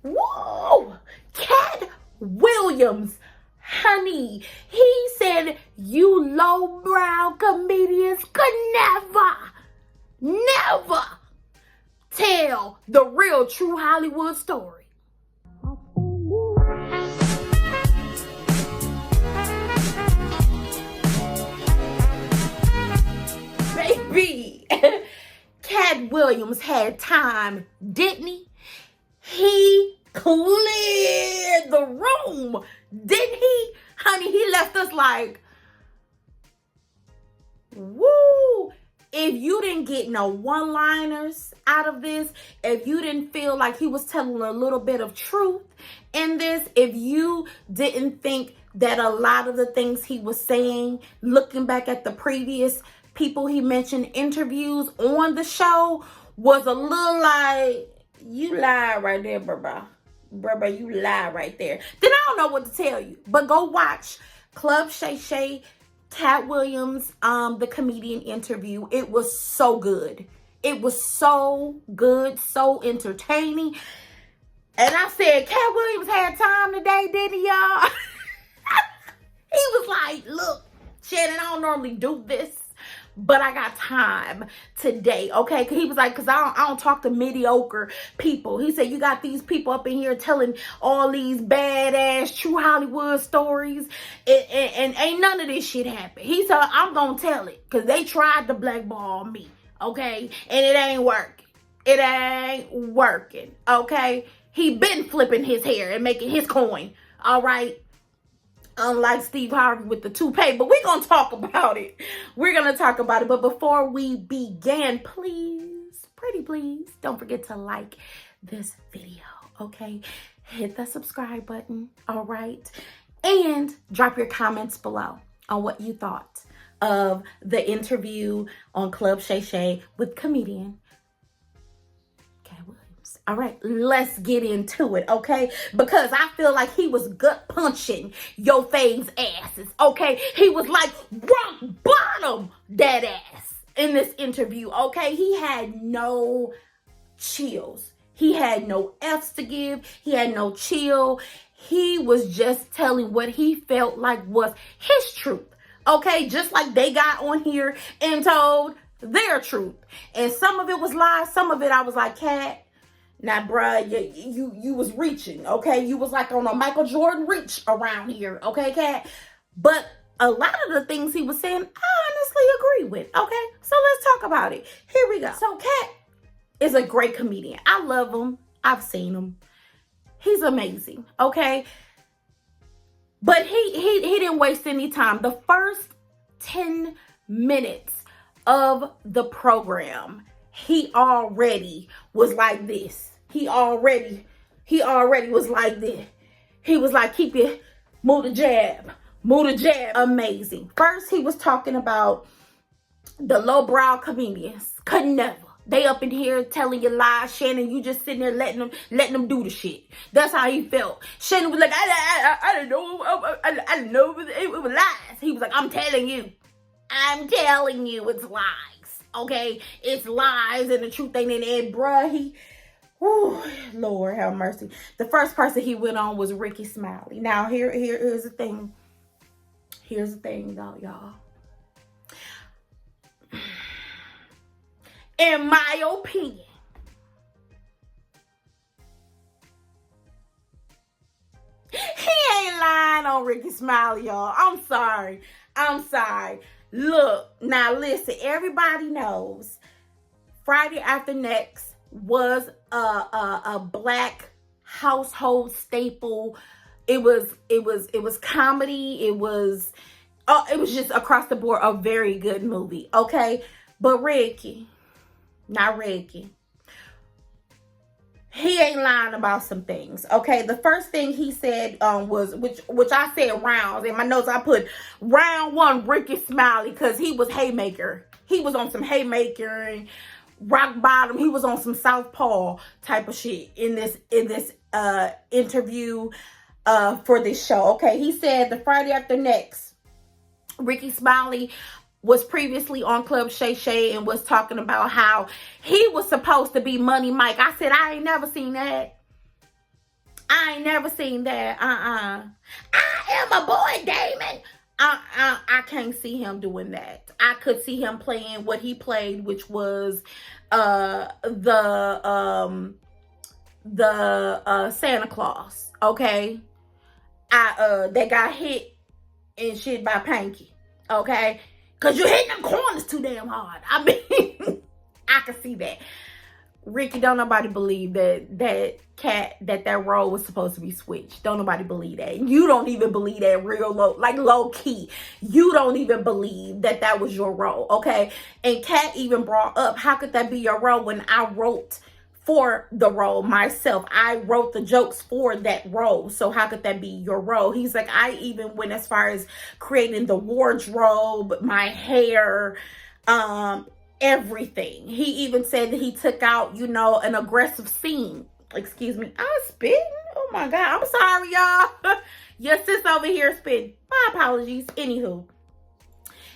Whoa! Katt Williams, honey, he said you lowbrow comedians could never tell the real true Hollywood story. Baby, Katt Williams had time, didn't he? He cleared the room, didn't he? Honey, he left us like, woo. If you didn't get no one-liners out of this, if you didn't feel like he was telling a little bit of truth in this, if you didn't think that a lot of the things he was saying, looking back at the previous people he mentioned interviews on the show, was a little like, you lied right there, bruh. Bruh, you lied right there. Then I don't know what to tell you. But go watch Club Shay Shay, Katt Williams, the comedian interview. It was so good. It was so good, so entertaining. And I said, Katt Williams had time today, didn't he, y'all? He was like, look, Shannon, I don't normally do this, but I got time today, okay? He was like, because I don't talk to mediocre people. He said, you got these people up in here telling all these badass true Hollywood stories, and ain't none of this shit happen. He said, I'm going to tell it, because they tried to blackball me, okay? And it ain't working. It ain't working, okay? He been flipping his hair and making his coin, all right? Unlike Steve Harvey with the toupee, but we're going to talk about it. We're going to talk about it. But before we begin, please, pretty please, don't forget to like this video, okay? Hit the subscribe button, all right? And drop your comments below on what you thought of the interview on Club Shay Shay with comedian Katt Williams. All right, let's get into it, okay? Because I feel like he was gut punching your fave's asses, okay? He was like rock bottom that ass in this interview, okay? He had no chills. He had no F's to give. He had no chill. He was just telling what he felt like was his truth, okay? Just like they got on here and told their truth. And some of it was lies. Some of it I was like, Katt, now, bruh, you was reaching, okay? You was like on a Michael Jordan reach around here, okay, Katt? But a lot of the things he was saying, I honestly agree with, okay? So let's talk about it. Here we go. So Katt is a great comedian. I love him. I've seen him. He's amazing, okay? But he didn't waste any time. The first 10 minutes of the program, he already was like this. He already was like this. He was like, keep it, move the jab. Amazing. First, he was talking about the lowbrow comedians. Could never. They up in here telling you lies. Shannon, you just sitting there letting them do the shit. That's how he felt. Shannon was like, I didn't know. I didn't know it was lies. He was like, I'm telling you it's lies. Okay? It's lies and the truth ain't in it. Bruh, Lord have mercy. The first person he went on was Ricky Smiley. Now, here's the thing. Here's the thing, though, y'all. In my opinion, he ain't lying on Ricky Smiley, y'all. I'm sorry. Look, now listen, everybody knows Friday After Next was a black household staple. It was comedy. It was just across the board a very good movie, okay? But Ricky, he ain't lying about some things, okay? The first thing he said was, which I said rounds. In my notes, I put round one, Ricky Smiley, because he was haymaker. He was on some haymaker and rock bottom. He was on some Southpaw type of shit in this interview for this show, okay? He said the Friday After Next, Ricky Smiley was previously on Club Shay Shay and was talking about how he was supposed to be Money Mike. I said, I ain't never seen that. I ain't never seen that. I am a boy, Damon. I can't see him doing that. I could see him playing what he played, which was the Santa Claus. Okay, that got hit and shit by Panky. Okay, cause you're hitting them corners too damn hard. I mean, I can see that. Ricky, don't nobody believe that role was supposed to be switched. Don't nobody believe that. You don't even believe that low key. You don't even believe that was your role, okay? And Katt even brought up, how could that be your role when I wrote for the role myself? I wrote the jokes for that role. So how could that be your role? He's like, I even went as far as creating the wardrobe, my hair, everything. He even said that he took out, an aggressive scene. Excuse me, I was spitting. Oh my God, I'm sorry, y'all. Your sis over here spitting. My apologies. Anywho,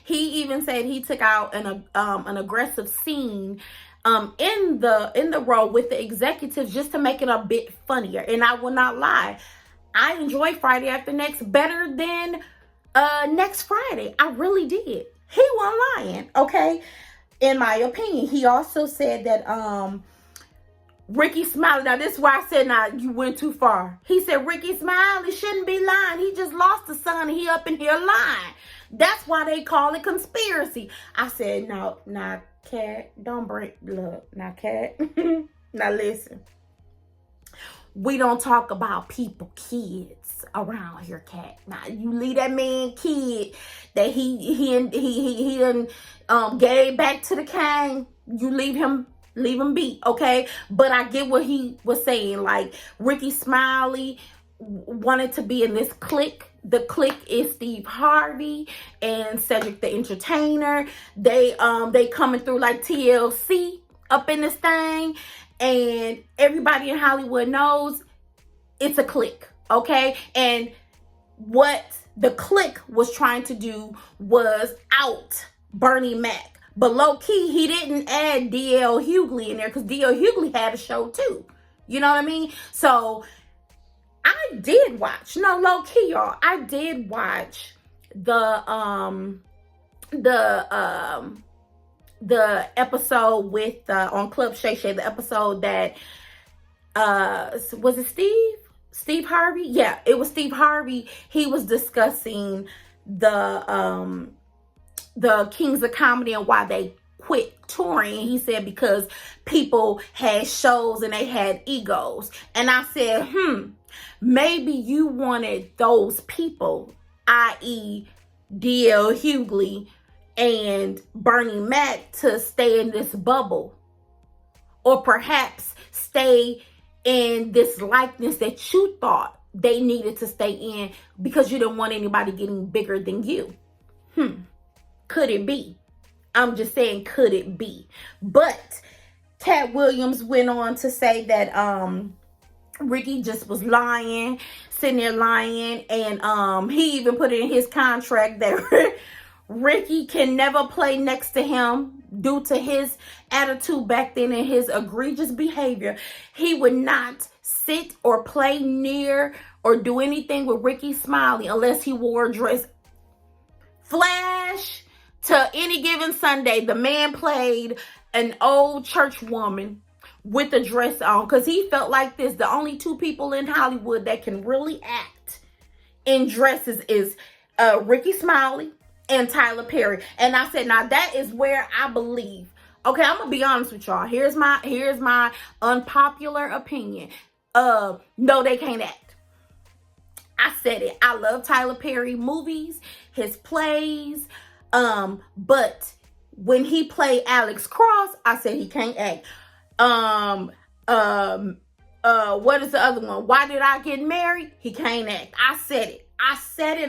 he even said he took out an aggressive scene in the role with the executives just to make it a bit funnier. And I will not lie, I enjoyed Friday After Next better than Next Friday. I really did. He wasn't lying, okay? In my opinion. He also said that Ricky Smiley, now this is why I said, now you went too far. He said Ricky Smiley shouldn't be lying. He just lost a son and he up in here lying. That's why they call it conspiracy. I said, no, now Katt, don't break, look, now Katt, now listen. We don't talk about kids around here, Katt. Now you leave that man kid that he done gave back to the king. You leave him be, okay? But I get what he was saying. Like, Ricky Smiley wanted to be in this clique. The clique is Steve Harvey and Cedric the Entertainer. They coming through like TLC up in this thing. And everybody in Hollywood knows it's a clique, okay? And what the clique was trying to do was out Bernie Mac. But low-key, he didn't add D.L. Hughley in there because D.L. Hughley had a show too. You know what I mean? So I did watch, low-key, y'all. I did watch the episode with on Club Shay Shay, the episode that was it Steve Harvey? Yeah, it was Steve Harvey. He was discussing the Kings of Comedy and why they quit touring. He said because people had shows and they had egos. And I said, maybe you wanted those people, i.e. D.L. Hughley and Bernie Mac, to stay in this bubble, or perhaps stay in this likeness that you thought they needed to stay in because you didn't want anybody getting bigger than you. Could it be? I'm just saying, could it be? But Katt Williams went on to say that Ricky just was lying, sitting there lying, and he even put it in his contract that Ricky can never play next to him due to his attitude back then and his egregious behavior. He would not sit or play near or do anything with Ricky Smiley unless he wore a dress. Flash to Any Given Sunday, the man played an old church woman with a dress on because he felt like this. The only two people in Hollywood that can really act in dresses is Ricky Smiley and Tyler Perry. And I said, now that is where I believe. Okay, I'm gonna be honest with y'all. Here's my unpopular opinion. No, they can't act. I said it. I love Tyler Perry movies, his plays. But when he played Alex Cross, I said he can't act. What is the other one? Why Did I Get Married? He can't act. I said it.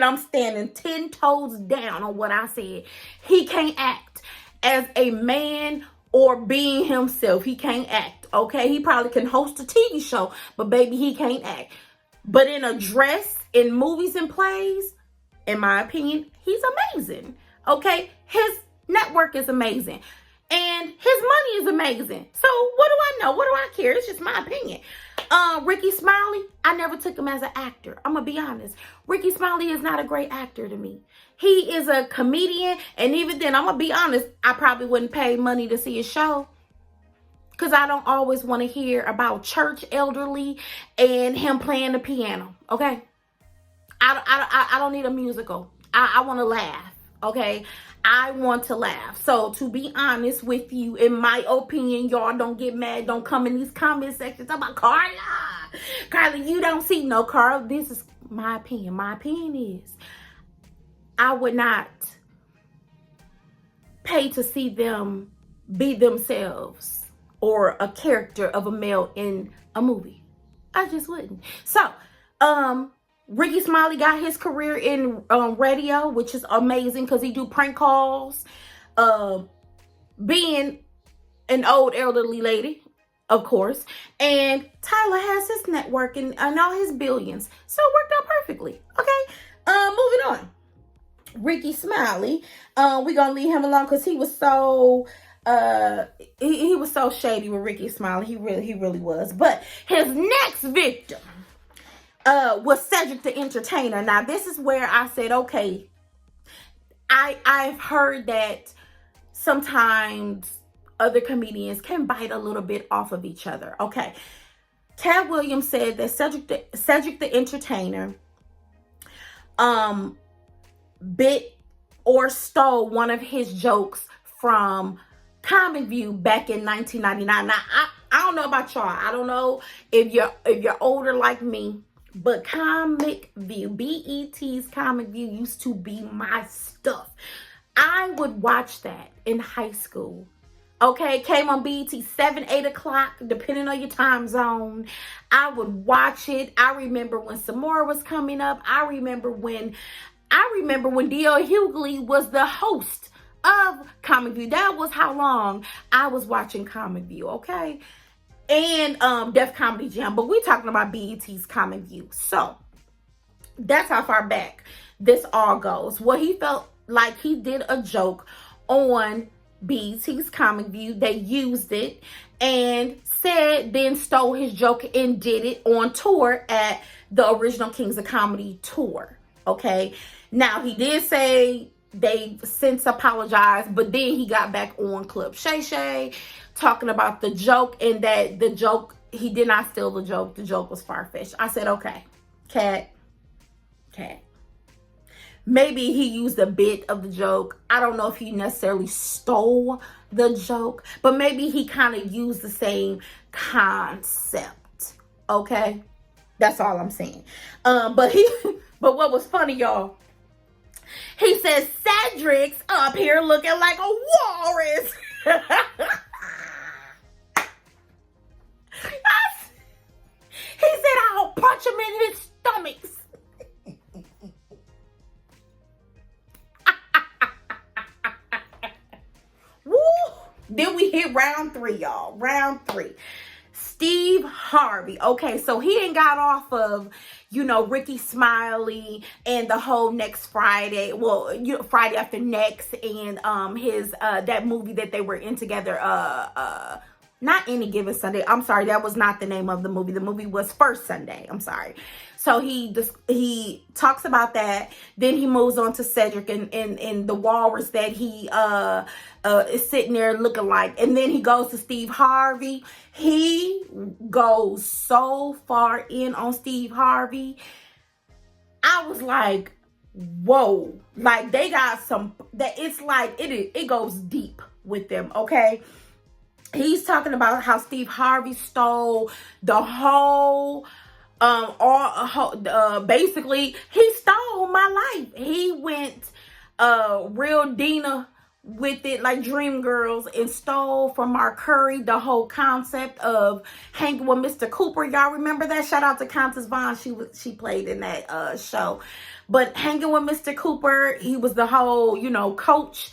I'm standing 10 toes down on what I said. He can't act as a man or being himself. He can't act, okay? He probably can host a TV show, but baby, he can't act. But in a dress, in movies and plays, in my opinion, he's amazing, okay? His network is amazing. And his money is amazing. So what do I know? What do I care? It's just my opinion. Ricky Smiley, I never took him as an actor. I'm going to be honest. Ricky Smiley is not a great actor to me. He is a comedian. And even then, I'm going to be honest, I probably wouldn't pay money to see his show. Because I don't always want to hear about church elderly and him playing the piano. Okay? I don't need a musical. I want to laugh. Okay? I want to laugh. So to be honest with you, in my opinion, y'all don't get mad. Don't come in these comment sections talking about Carla, you don't see. No, Carl, this is my opinion. My opinion is I would not pay to see them be themselves or a character of a male in a movie. I just wouldn't. So, Ricky Smiley got his career in radio, which is amazing because he do prank calls. Being an old elderly lady, of course. And Tyler has his network and all his billions. So it worked out perfectly. Okay, moving on. Ricky Smiley, we're going to leave him alone because he was so... he was so shady with Ricky Smiley. He really was. But his next victim was Cedric the Entertainer. Now, this is where I said, okay, I've heard that sometimes other comedians can bite a little bit off of each other. Okay. Katt Williams said that Cedric the Entertainer bit or stole one of his jokes from Comic View back in 1999. Now, I don't know about y'all. I don't know if you're older like me, but Comic View, BET's Comic View used to be my stuff. I would watch that in high school. Okay, came on BET 7, 8 o'clock, depending on your time zone. I would watch it. I remember when Samora was coming up. I remember when D.L. Hughley was the host of Comic View. That was how long I was watching Comic View, okay? And Def Comedy Jam. But we're talking about BET's Comic View. So, that's how far back this all goes. Well, he felt like he did a joke on BET's Comic View. They used it and then stole his joke and did it on tour at the original Kings of Comedy tour, okay? Now, he did say they've since apologized, but then he got back on Club Shay Shay talking about the joke and that the joke, he did not steal the joke. The joke was far-fetched. I said, okay, Katt. Maybe he used a bit of the joke. I don't know if he necessarily stole the joke, but maybe he kind of used the same concept. Okay? That's all I'm saying. But what was funny, y'all, he says Cedric's up here looking like a walrus. He said I'll punch him in his stomachs. Woo! Then we hit round 3, y'all. Round 3. Steve Harvey. Okay, so he ain't got off of, Ricky Smiley and the whole next Friday. Well, Friday After Next and his that movie that they were in together. Not Any Given Sunday. I'm sorry, that was not the name of the movie. The movie was First Sunday. I'm sorry. So he talks about that. Then he moves on to Cedric and the walrus that he is sitting there looking like. And then he goes to Steve Harvey. He goes so far in on Steve Harvey. I was like, whoa. Like, they got it's like, it goes deep with them, okay? He's talking about how Steve Harvey stole the whole, basically, he stole my life. He went real Dina with it, like Dreamgirls, and stole from Mark Curry the whole concept of hanging with Mr. Cooper. Y'all remember that? Shout out to Countess Vaughn. She played in that show. But hanging with Mr. Cooper, he was the whole, coach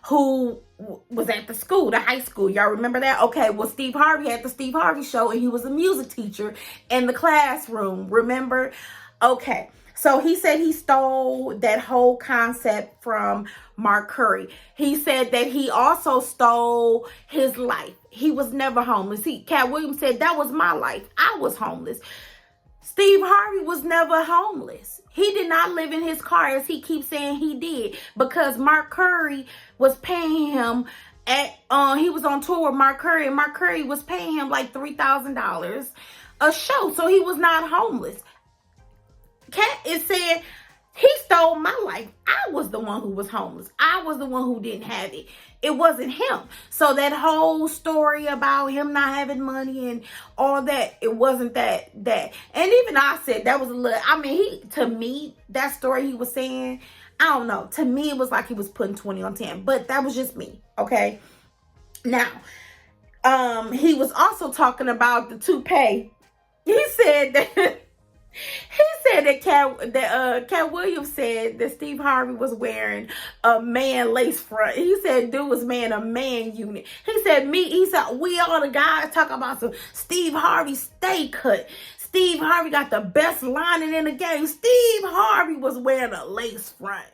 who was at the school, the high school. Y'all remember that? Okay, well, Steve Harvey had the Steve Harvey show, and he was a music teacher in the classroom. Remember? Okay, So he said he stole that whole concept from Mark Curry. He said that he also stole his life. He was never homeless. Katt Williams said, that was my life. I was homeless. Steve Harvey was never homeless. He did not live in his car as he keeps saying he did, because Mark Curry was paying him he was on tour with Mark Curry, and Mark Curry was paying him like $3,000 a show. So he was not homeless. Katt is saying he stole my life. I was the one who was homeless. I was the one who didn't have it. It wasn't him. So that whole story about him not having money and all that, it wasn't that. And even I said that was a little, I mean, to me, that story he was saying, I don't know. To me, it was like he was putting 20 on 10. But that was just me, okay? Now, he was also talking about the toupee. He said that Katt Williams said that Steve Harvey was wearing a man lace front. He said dude was wearing a man unit. He said we all the guys talk about some Steve Harvey stay cut. Steve Harvey got the best lining in the game. Steve Harvey was wearing a lace front.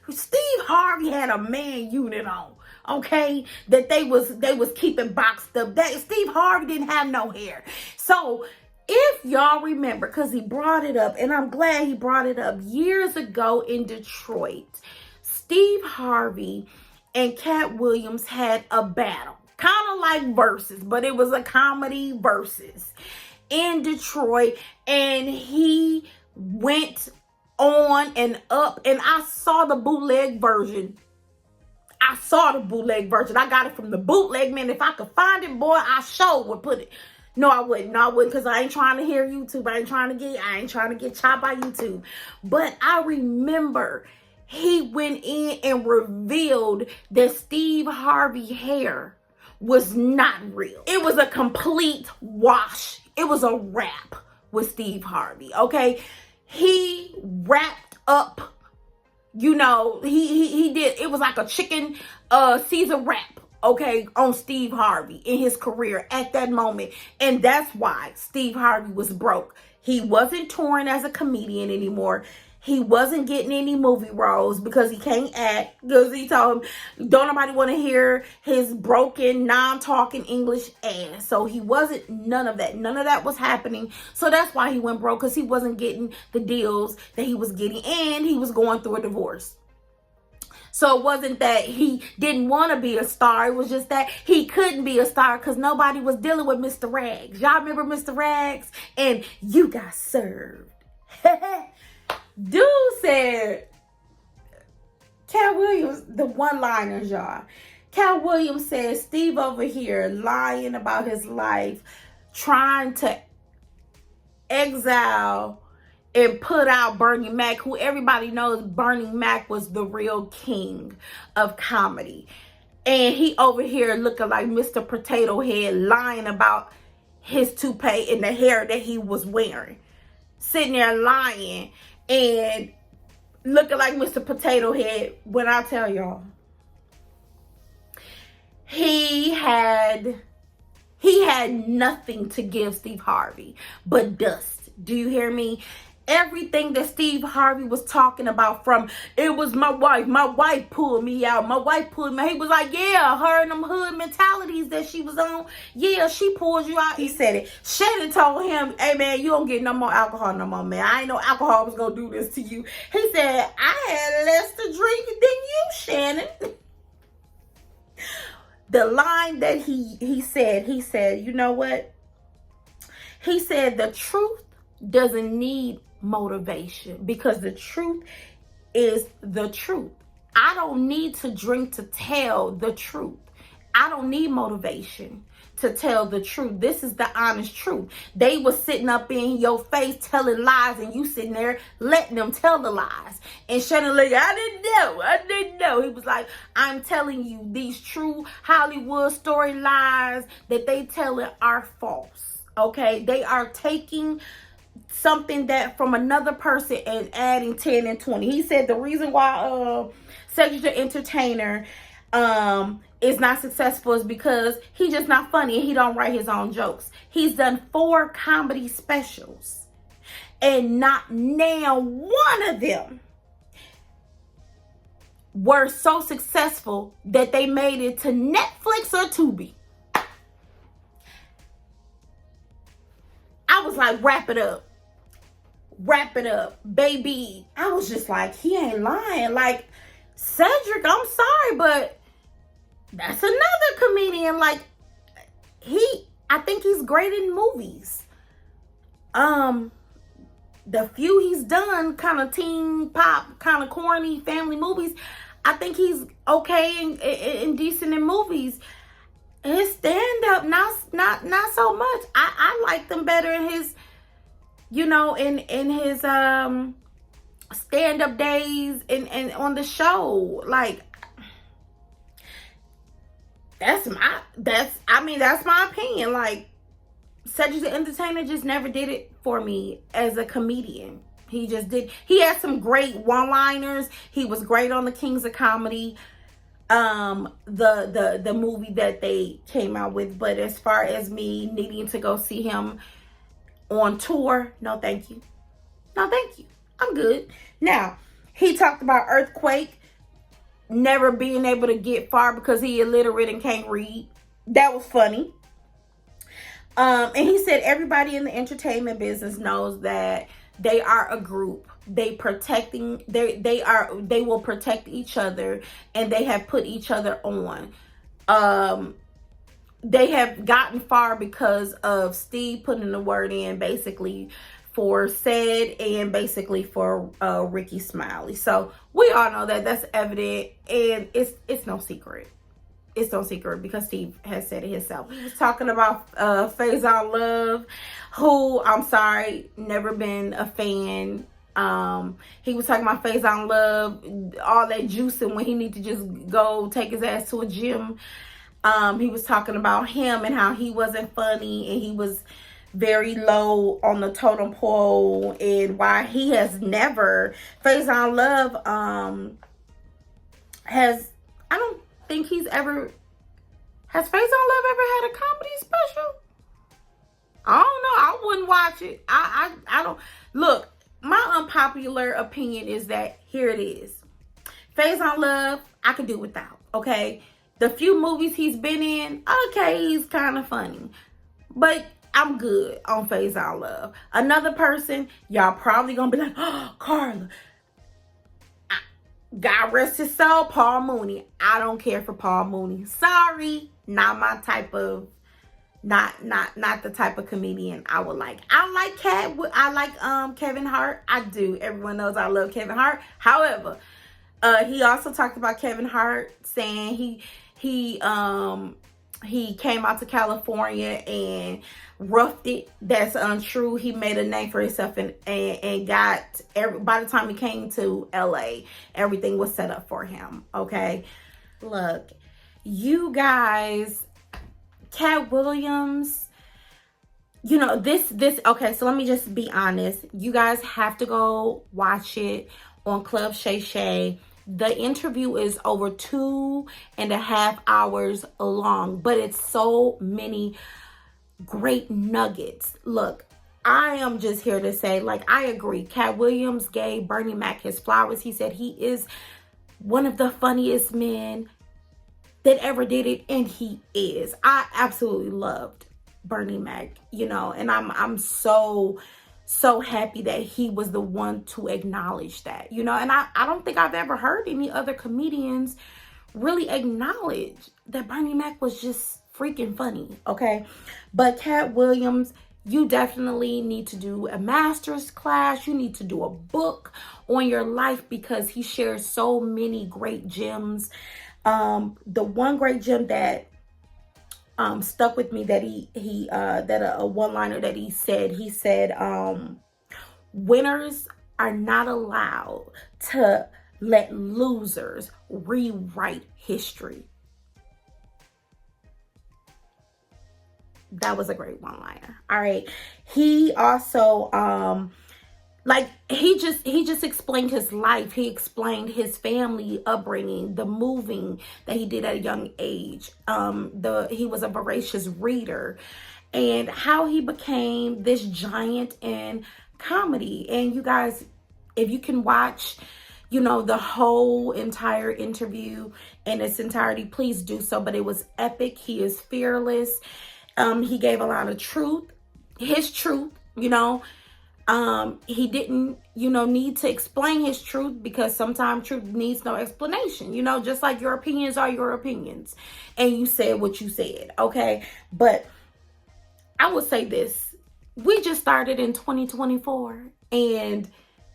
Steve Harvey had a man unit on. Okay, that they was keeping boxed up. That Steve Harvey didn't have no hair. So if y'all remember, because he brought it up, and I'm glad he brought it up, years ago in Detroit, Steve Harvey and Katt Williams had a battle. Kind of like Versus, but it was a comedy Versus in Detroit. And he went on and up, and I saw the bootleg version. I I got it from the bootleg, man. If I could find it, boy, I sure would put it. No, I wouldn't. No, I wouldn't, because I ain't trying to hear YouTube. I ain't trying to get chopped by YouTube. But I remember he went in and revealed that Steve Harvey hair was not real. It was a complete wash. It was a wrap with Steve Harvey, okay? He wrapped up, you know, he did, it was like a chicken Caesar wrap, okay, on Steve Harvey in his career at that moment. And that's why Steve Harvey was broke. He wasn't touring as a comedian anymore. He wasn't getting any movie roles because he can't act. Because he told him, don't nobody want to hear his broken, non-talking English ass. So he wasn't, none of that. None of that was happening. So that's why he went broke, because he wasn't getting the deals that he was getting. And he was going through a divorce. So it wasn't that he didn't want to be a star. It was just that he couldn't be a star because nobody was dealing with Mr. Rags. Y'all remember Mr. Rags? And you got served. Dude said, Katt Williams, the one-liners, y'all. Katt Williams said, Steve over here lying about his life, trying to exile and put out Bernie Mac, who everybody knows Bernie Mac was the real king of comedy. And he over here looking like Mr. Potato Head, lying about his toupee and the hair that he was wearing. Sitting there lying and looking like Mr. Potato Head. When I tell y'all, he had nothing to give Steve Harvey but dust. Do you hear me? Everything that Steve Harvey was talking about, from it was my wife pulled me out, my wife pulled me, he was like, yeah, her and them hood mentalities that she was on, yeah, she pulled you out. He said it. Shannon told him, hey man, you don't get no more alcohol no more, man. I ain't know alcohol was gonna do this to you. He said, I had less to drink than you, Shannon. The line that he said, you know what? He said, the truth doesn't need motivation, because the truth is the truth. I don't need to drink to tell the truth. I don't need motivation to tell the truth. This is the honest truth. They were sitting up in your face telling lies, and you sitting there letting them tell the lies. And Shannon like, I didn't know. He was like, I'm telling you, these true Hollywood story lies that they telling are false. Okay, they are taking something that from another person and adding 10 and 20. He said the reason why Cedric the Entertainer is not successful is because he's just not funny and he don't write his own jokes. He's done 4 comedy specials and not now one of them were so successful that they made it to Netflix or Tubi. I was like, wrap it up. Wrap it up, baby. I was just like, he ain't lying. Like, Cedric, I'm sorry, but that's another comedian. Like, I think he's great in movies. The few he's done, kind of teen pop, kind of corny family movies, I think he's okay and decent in movies. His stand-up, not so much. I like them better in his, you know, in his stand-up days and on the show. Like, that's my opinion. Like, Cedric the Entertainer just never did it for me as a comedian. He just did. He had some great one-liners. He was great on the Kings of Comedy, the movie that they came out with. But as far as me needing to go see him on tour, no thank you. No thank you. I'm good. Now, he talked about Earthquake never being able to get far because he illiterate and can't read. That was funny. And he said everybody in the entertainment business knows that they are a group. They will protect each other, and they have put each other on. They have gotten far because of Steve putting the word in basically for Ced and basically for Ricky Smiley. So we all know that that's evident, and it's no secret. It's no secret because Steve has said it himself. He was talking about Faison Love, who, I'm sorry, never been a fan. He was talking about Faison Love, all that juicing when he need to just go take his ass to a gym. He was talking about him and how he wasn't funny and he was very low on the totem pole, and why he has never, Faison Love I don't think has Faison Love ever had a comedy special? I don't know. I wouldn't watch it. I don't. Look, my unpopular opinion is that here it is. Faison Love, I could do without, okay? The few movies he's been in, okay, he's kind of funny. But I'm good on Faison Love. Another person, y'all probably gonna be like, oh, Carla. God rest his soul, Paul Mooney. I don't care for Paul Mooney. Sorry, not my type of, not the type of comedian I would like. I like Kevin Hart. I do. Everyone knows I love Kevin Hart. However, he also talked about Kevin Hart saying he came out to California and roughed it. That's untrue. He made a name for himself and got by the time he came to LA, everything was set up for him. Okay. Look, you guys, Katt Williams, you know, this, okay, so let me just be honest. You guys have to go watch it on Club Shay Shay. The interview is over 2.5 hours long, but it's so many great nuggets. Look, I am just here to say, like, I agree. Katt Williams gave Bernie Mac his flowers. He said he is one of the funniest men that ever did it, and he is. I absolutely loved Bernie Mac, you know, and I'm so happy that he was the one to acknowledge that, you know, and I don't think I've ever heard any other comedians really acknowledge that Bernie Mac was just freaking funny, okay? But Katt Williams, you definitely need to do a master's class. You need to do a book on your life because he shares so many great gems. The one great gem that stuck with me that a one-liner that he said, winners are not allowed to let losers rewrite history. That was a great one-liner. All right. He also, he just explained his life. He explained his family upbringing, the moving that he did at a young age. He was a voracious reader, and how he became this giant in comedy. And you guys, if you can watch, you know, the whole entire interview in its entirety, please do so. But it was epic. He is fearless. He gave a lot of truth, his truth, you know. He didn't, you know, need to explain his truth, because sometimes truth needs no explanation, you know, just like your opinions are your opinions, and you said what you said, okay? But I would say this, we just started in 2024, and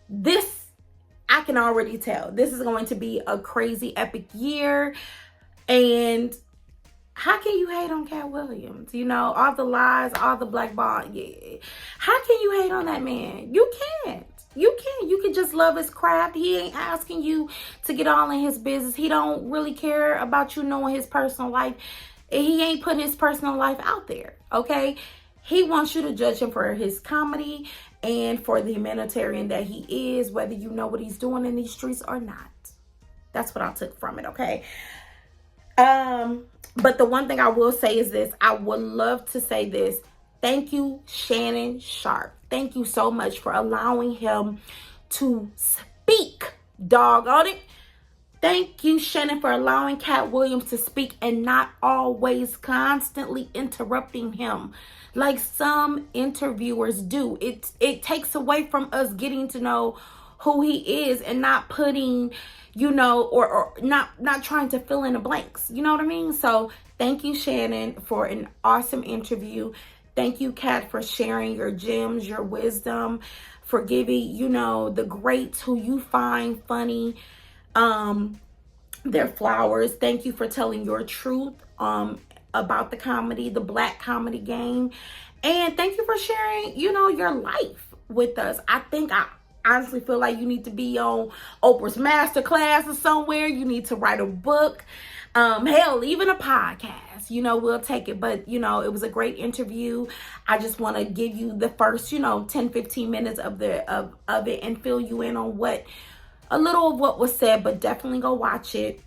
this, I can already tell, this is going to be a crazy epic year. And how can you hate on Katt Williams? You know, all the lies, all the blackball. Yeah. How can you hate on that man? You can't. You can't. You can just love his craft. He ain't asking you to get all in his business. He don't really care about you knowing his personal life. He ain't putting his personal life out there, okay? He wants you to judge him for his comedy and for the humanitarian that he is, whether you know what he's doing in these streets or not. That's what I took from it, okay? But the one thing I will say is this. I would love to say this. Thank you, Shannon Sharpe. Thank you so much for allowing him to speak, doggone it. Thank you, Shannon, for allowing Katt Williams to speak and not always constantly interrupting him like some interviewers do. It takes away from us getting to know who he is and not putting, you know, or not trying to fill in the blanks. You know what I mean? So thank you, Shannon, for an awesome interview. Thank you, Katt, for sharing your gems, your wisdom, for giving, you know, the greats who you find funny, their flowers. Thank you for telling your truth about the comedy, the black comedy game. And thank you for sharing, you know, your life with us. I honestly feel like you need to be on Oprah's masterclass or somewhere. You need to write a book. Hell, even a podcast, you know, we'll take it. But, you know, it was a great interview. I just want to give you the first, you know, 10-15 minutes of it and fill you in on a little of what was said, but definitely go watch it.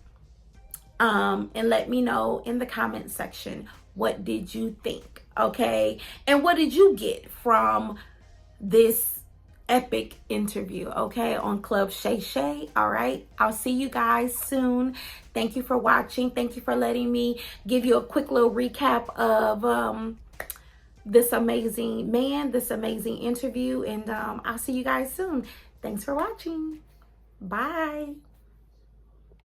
And let me know in the comment section, what did you think? Okay. And what did you get from this epic interview, okay, on Club Shay Shay? All right, I'll see you guys soon. Thank you for watching. Thank you for letting me give you a quick little recap of this amazing man, this amazing interview, and I'll see you guys soon. Thanks for watching. Bye.